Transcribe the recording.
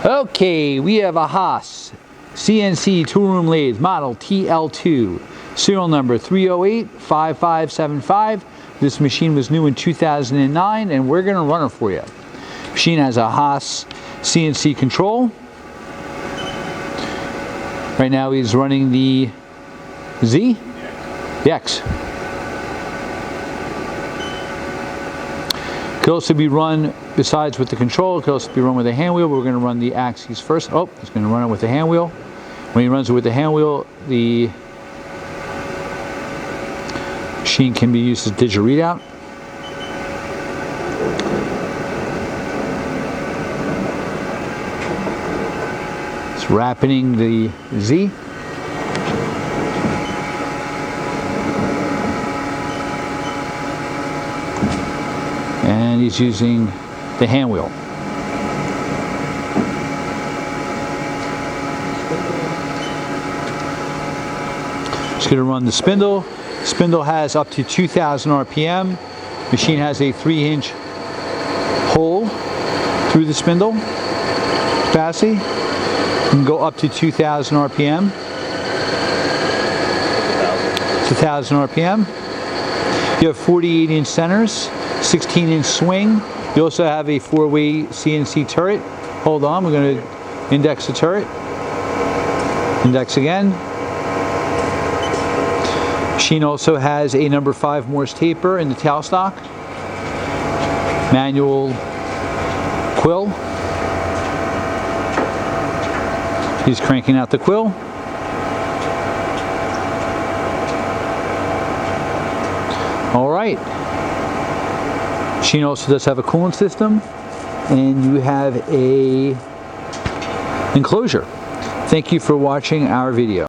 Okay, we have a Haas CNC Toolroom lathe model TL-2, serial number 3085575. This machine was new in 2009 and we're going to run it for you. Machine has a Haas CNC control. Right now he's running the Z? The X. Could also be run, besides with the control, it could also be run with a hand wheel. We're going to run the axes first. Oh, he's going to run it with the hand wheel. When he runs it with the hand wheel, the machine can be used as digital readout. It's rapiding the Z. And he's using the hand wheel. Just going to run the spindle. Spindle has up to 2,000 RPM. Machine has a 3-inch hole through the spindle capacity. You can go up to 2,000 RPM. It's 1,000 RPM. You have 48-inch centers, 16-inch swing. You also have a 4-way CNC turret. Hold on, we're going to index the turret. Index again. Machine also has a number 5 Morse taper in the tailstock. Manual quill. He's cranking out the quill. All right. Machine also does have a coolant system, and you have a enclosure. Thank you for watching our video.